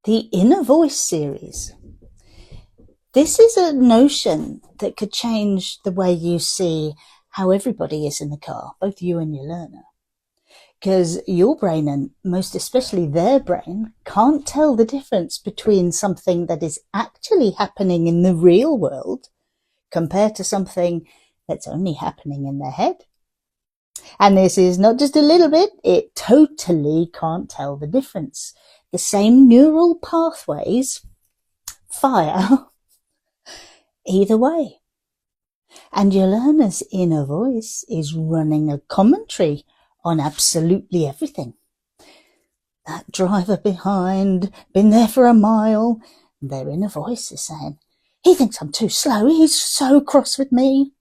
the inner voice series. This is a notion that could change the way you see how everybody is in the car, both you and your learner. Because your brain, and most especially their brain, can't tell the difference between something that is actually happening in the real world compared to something that's only happening in their head. And this is not just a little bit, it totally can't tell the difference. The same neural pathways fire either way. And your learner's inner voice is running a commentary on absolutely everything. That driver behind, been there for a mile, their inner voice is saying, he thinks I'm too slow, he's so cross with me.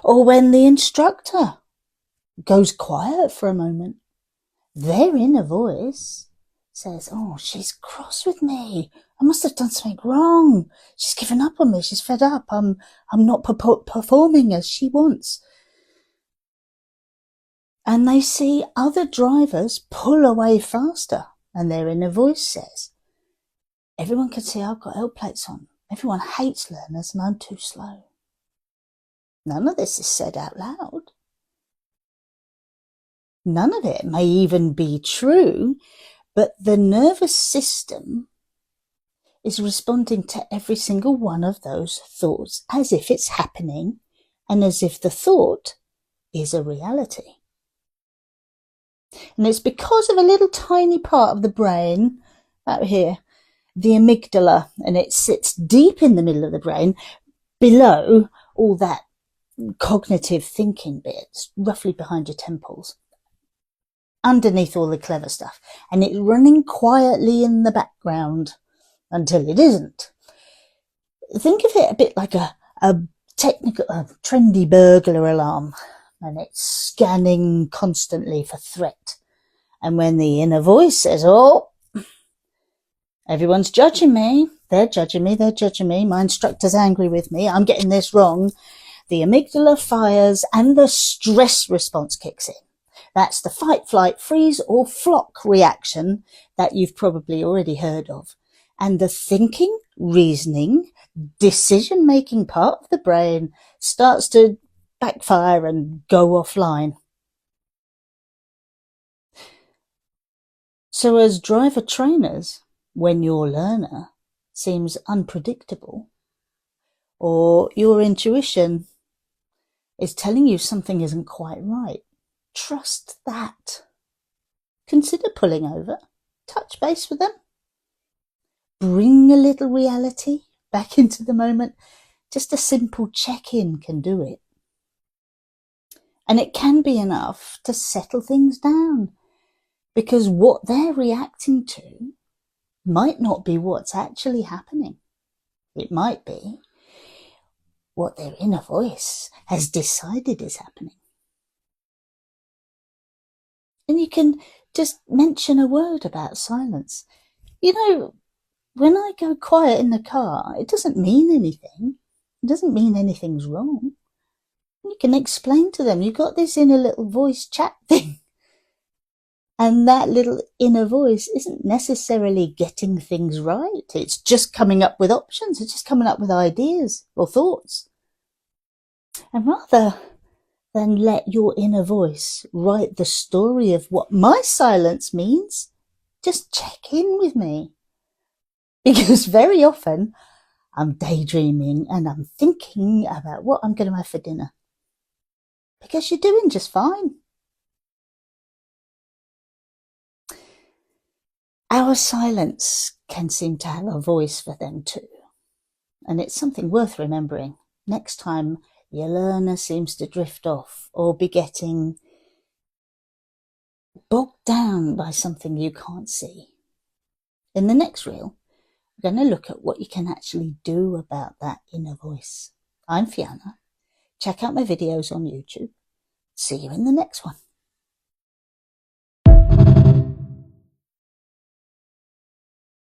Or when the instructor goes quiet for a moment, their inner voice says, oh, she's cross with me. I must have done something wrong. She's given up on me. She's fed up. I'm not performing as she wants. And they see other drivers pull away faster. And their inner voice says, everyone can see I've got L plates on. Everyone hates learners and I'm too slow. None of this is said out loud. None of it may even be true, but the nervous system is responding to every single one of those thoughts as if it's happening and as if the thought is a reality. And it's because of a little tiny part of the brain out here, the amygdala, and it sits deep in the middle of the brain below all that cognitive thinking bits, roughly behind your temples, underneath all the clever stuff, and it's running quietly in the background until it isn't. Think of it a bit like a trendy burglar alarm, and it's scanning constantly for threat. And when the inner voice says, oh, everyone's judging me, they're judging me, my instructor's angry with me, I'm getting this wrong, the amygdala fires and the stress response kicks in. That's the fight, flight, freeze or flock reaction that you've probably already heard of. And the thinking, reasoning, decision-making part of the brain starts to backfire and go offline. So as driver trainers, when your learner seems unpredictable or your intuition is telling you something isn't quite right, trust that. Consider pulling over, touch base with them, bring a little reality back into the moment. Just a simple check-in can do it. And it can be enough to settle things down, because what they're reacting to might not be what's actually happening. It might be what their inner voice has decided is happening. And you can just mention a word about silence. You know, when I go quiet in the car, it doesn't mean anything. It doesn't mean anything's wrong. You can explain to them, you've got this inner little voice chat thing. And that little inner voice isn't necessarily getting things right. It's just coming up with options. It's just coming up with ideas or thoughts. And rather than let your inner voice write the story of what my silence means, just check in with me. Because very often I'm daydreaming and I'm thinking about what I'm going to have for dinner. Because you're doing just fine. Our silence can seem to have a voice for them too. And it's something worth remembering. Next time your learner seems to drift off or be getting bogged down by something you can't see. In the next reel, we're going to look at what you can actually do about that inner voice. I'm Fiona. Check out my videos on YouTube. See you in the next one.